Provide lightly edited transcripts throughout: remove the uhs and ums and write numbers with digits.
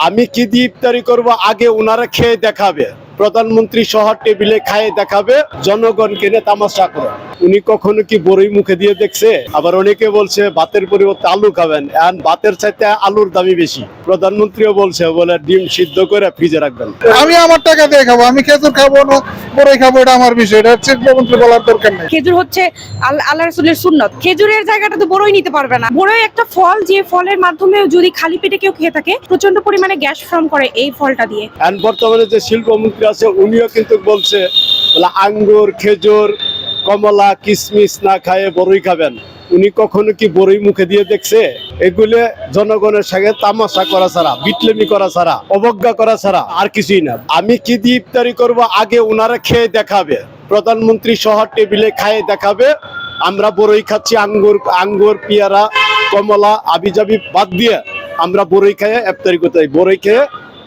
আমি কি দিয়ে ইফতারি করবো আগে ওনারা খেয়ে দেখাবে, প্রধানমন্ত্রী সহ টেবিলে খাইয়ে দেখাবে, জনগণকে নিয়ে তামাশা করে। উনি কখনো কি বড়ই মুখে দিয়ে দেখছে? আবার অনেকে বলছে ভাতের পরিবর্তে আলু খাবেন, এখন ভাতের চাইতে আলুর দামই বেশি। প্রধানমন্ত্রীও বলছে বলে ডিম সিদ্ধ করে ফ্রিজে রাখবেন। আমি আমার টাকা দিয়ে খাবো, আমি খেজুর খাবো না বড়ই খাবো, এটা আমার বিষয়, এটা হচ্ছে প্রধানমন্ত্রী বলার দরকার নেই। খেজুর হচ্ছে আল্লাহ রাসূলের সুন্নত। খেজুরের জায়গাটা তো বড়ই নিতে পারবে না। বড়ই একটা ফল, যে ফলের মাধ্যমে যদি খালি পেটে কেউ খেয়ে থাকে প্রচন্ড পরিমাণে গ্যাস ফর্ম করে এই ফলটা দিয়ে। এখন বর্তমানে যে শিল্পমন্ত্রী আছে উনিও কিন্তু বলছে বলে আঙ্গুর, খেজুর, কমলা, কিশমিশ না খায় বড়ই খাবেন। উনি কখনো কি বড়ই মুখে দিয়ে দেখছে? এগুলো জনগণের সঙ্গে তামাশা করা ছাড়া, বিটলেমি করা ছাড়া, অবজ্ঞা করা ছাড়া আর কিছুই না। আমি কি দিয়ে ইফতারি করবো আগে ওনারা খেয়ে দেখাবে, প্রধানমন্ত্রী সহ টেবিলে খাইয়ে দেখাবে। আমরা বড়ই খাচ্ছি, আঙ্গুর, পেয়ারা, কমলা আবিজাবি বাদ দিয়ে আমরা বড়ই খেয়ে ইফতারি করতে, বড়ই খেয়ে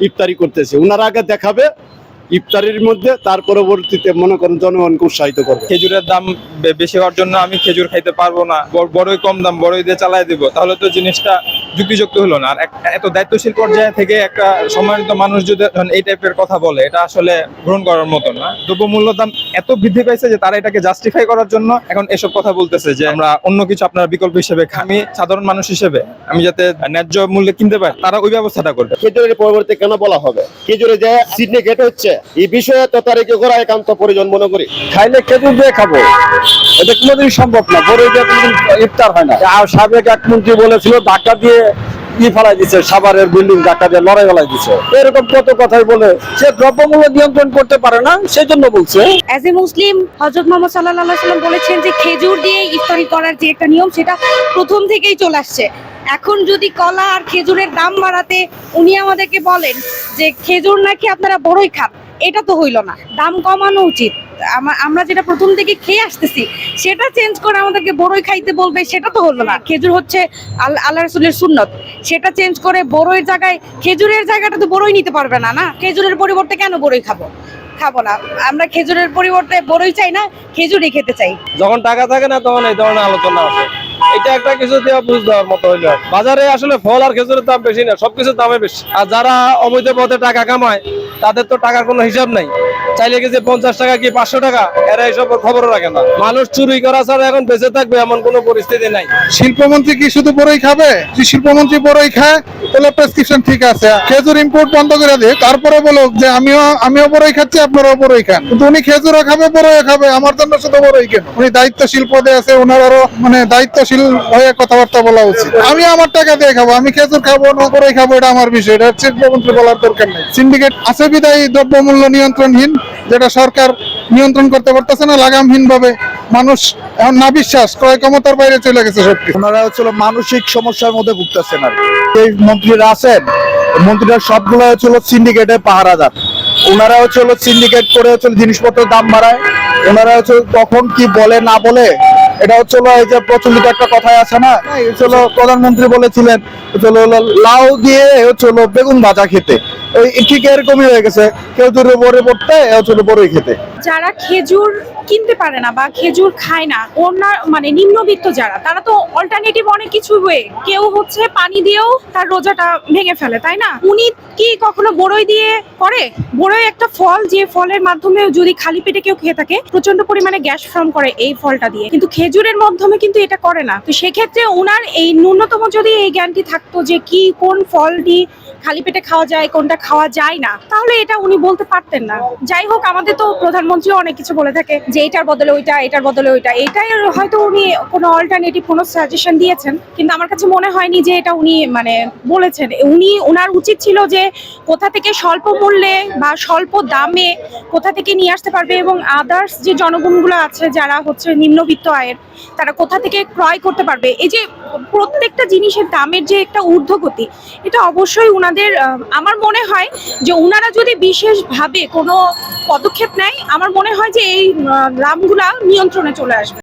ইফতারি করতেছি। ওনারা আগে দেখাবে ইফতারির মধ্যে, তার পরবর্তীতে মনে করেন জনগণকে উৎসাহিত করবে। খেজুরের দাম বেশি হওয়ার জন্য আমি খেজুর খাইতে পারবো না, বড়ই কম দাম, বড়ই দিয়ে চালাই দিব, তাহলে তো জিনিসটা যুক্তিযুক্ত হলো না। আর এত দায়িত্বশীল পর্যায়ে থেকে একটা সম্মানিত মানুষ যদি এই টাইপের কথা বলে, এটা আসলে গ্রহণ করার মতো না। দ্রব্যমূল্যের দাম এত বৃদ্ধি পাইছে যে তারা এটাকে জাস্টিফাই করার জন্য এখন এসব কথা বলতেছে যে আমরা অন্য কিছু আপনারা বিকল্প হিসেবে, আমি সাধারণ মানুষ হিসেবে আমি যাতে ন্যায্য মূল্যে কিনতে পারি, তারা ওই ব্যবস্থাটা করবে। খেজুরের পরবর্তী কেন বলা হবে? খেজুরে যে সিন্ডিকেট হচ্ছে এই বিষয়ে তদারকি করা একান্ত প্রয়োজন মনে করি। খাইলে খেজুর দিয়ে খাবো, এটা কোনোদিন সম্ভব না। বড়ই দিয়ে কোনোদিন ইফতার হয় না। আর সাবেক এক মন্ত্রী বলেছিল ধাক্কা দিয়ে ফেলাই দিচ্ছে, সাভারের বিল্ডিং ধাক্কা দিয়ে লড়াই ফেলাই দিচ্ছে, এরকম কত কথাই বলে। সে দ্রব্যমূল্য নিয়ন্ত্রণ করতে পারে না, সেই জন্য বলছে। অ্যাজ এ মুসলিম হযরত মুহাম্মদ সাল্লাল্লাহু আলাইহি ওয়াসাল্লাম বলেছেন যে খেজুর দিয়ে ইফতারি করার যে একটা নিয়ম, সেটা প্রথম থেকেই চলে আসছে। এখন যদি কলা আর খেজুরের দাম বাড়াতে উনি আমাদেরকে বলেন যে খেজুর নাকি আপনারা বড়ই খান, এটা তো হইল না। দাম কমানো উচিত। আমরা যেটা প্রথম থেকে খেয়ে আসতেছি সেটা চেঞ্জ করে আমাদেরকে বড়ই খাইতে বলবে, সেটা তো হলো না। খেজুর হচ্ছে আল্লাহ রাসূলের সুন্নত, সেটা চেঞ্জ করে বড়ইয়ের জায়গায় খেজুরের জায়গাটা তো বড়ই নিতে পারবে না। খেজুরের পরিবর্তে কেন বড়ই খাবো না? আমরা খেজুরের পরিবর্তে বড়ই চাই না, খেজুরই খেতে চাই। যখন টাকা থাকে না তখন এই ধরনের আলোচনা আসে। এটা একটা কিছু দিয়ে বুঝ দেওয়ার মতো হইলো। বাজারে আসলে ফল আর খেজুরের দাম বেশি না, সবকিছুর দামে বেশি। আর যারা অবৈধ পথে টাকা কামায় তাদের তো টাকার কোনো হিসাব নাই। চাইলে গেছে 50 টাকা কি 500 টাকা, এরা এইসব খবরও রাখে না। মানুষ চুরি করা ছাড়া এখন বেঁচে থাকবে এমন কোনো পরিস্থিতি নাই। শিল্পমন্ত্রী কি শুধু বড়ই খাবে? যদি শিল্পমন্ত্রী বড়ই খায় তাহলে প্রেসক্রিপশন ঠিক আছে, খেজুর ইম্পোর্ট বন্ধ করে দিয়ে তারপরে বলুক যে আমিও বড়ই খাচ্ছি, আপনারাও বড়ই খান। কিন্তু উনি খেজুরও খাবে, বড়ইও খাবে, আমার জন্য শুধু বড়ই কেন? উনি দায়িত্বশীল পদে আছে, ওনার আরো দায়িত্বশীল হয়ে কথাবার্তা বলা উচিত। আমি আমার টাকা দিয়ে খাবো, আমি খেজুর খাবো না বড়ই খাবো, এটা আমার বিষয়, এটা শিল্পমন্ত্রী বলার দরকার নেই। সিন্ডিকেট আছে বিদায়ী দ্রব্যমূল্য নিয়ন্ত্রণহীন, যেটা সরকার নিয়ন্ত্রণ করতে পারতেছে না, লাগামহীন ভাবে মানুষ এখন না বিশ্বাস ক্রয় ক্ষমতার বাইরে চলে গেছে সত্যি। ওনারা হচ্ছিল মানসিক সমস্যার মধ্যে ভুগতেছেন। আর এই মন্ত্রীরা আছেন, মন্ত্রীরা সবগুলো হচ্ছিল সিন্ডিকেটের পাহারাদার। ওনারা হচ্ছিল সিন্ডিকেট করে হচ্ছিল জিনিসপত্রের দাম বাড়ায়। ওনারা হচ্ছে কখন কি বলে না বলে, এটা হচ্ছিল এই যে প্রচলিত একটা কথাই আছে না, হচ্ছিল প্রধানমন্ত্রী বলেছিলেন লাউ দিয়ে হচ্ছিল বেগুন ভাজা খেতে, ঠিক এরকমই হয়ে গেছে। কেউ দূরে বড়ে পড়তে, হচ্ছিল বড়ই খেতে। যারা খেজুর কিনতে পারে না বা খেজুর খায় না, ওনার নিম্নবিত্ত যারা, তারা তো অল্টারনেটিভ অনেক কিছু হয়ে, কেউ হচ্ছে পানি দিয়েও তার রোজাটা ভেঙে ফেলে, তাই না? উনি কি কখনো বড়ই দিয়ে করে? বড়ই একটা ফল, যে ফলের মাধ্যমে যদি খালি পেটে কেউ খেয়ে থাকে প্রচন্ড পরিমাণে গ্যাস ফর্ম করে এই ফলটা দিয়ে, কিন্তু খেজুরের মাধ্যমে কিন্তু এটা করে না। তো সেক্ষেত্রে ওনার এই ন্যূনতম যদি এই জ্ঞানটি থাকতো যে কি কোন ফলটি খালি পেটে খাওয়া যায়, কোনটা খাওয়া যায় না, তাহলে এটা উনি বলতে পারতেন না। যাই হোক, আমাদের তো প্রধানমন্ত্রী অনেক কিছু বলে থাকে যে এটার বদলে ওইটা, এটার বদলে ওইটা, এটাই হয়তো উনি কোনো অল্টারনেটিভ কোনো সাজেশন দিয়েছেন, কিন্তু আমার কাছে মনে হয়নি যে এটা উনি বলেছেন। ওনার উচিত ছিল যে কোথা থেকে স্বল্প মূল্যে বা স্বল্প দামে কোথা থেকে নিয়ে আসতে পারবে, এবং আদার্স যে জনগণগুলো আছে যারা হচ্ছে নিম্নবিত্ত আয়ের, তারা কোথা থেকে ক্রয় করতে পারবে। এই যে প্রত্যেকটা জিনিসের দামের যে একটা ঊর্ধ্বগতি, এটা অবশ্যই উনাদের, আমার মনে হয় যে উনারা যদি বিশেষভাবে কোনো পদক্ষেপ নেয়, আমার মনে হয় যে এই দামগুলা নিয়ন্ত্রণে চলে আসবে।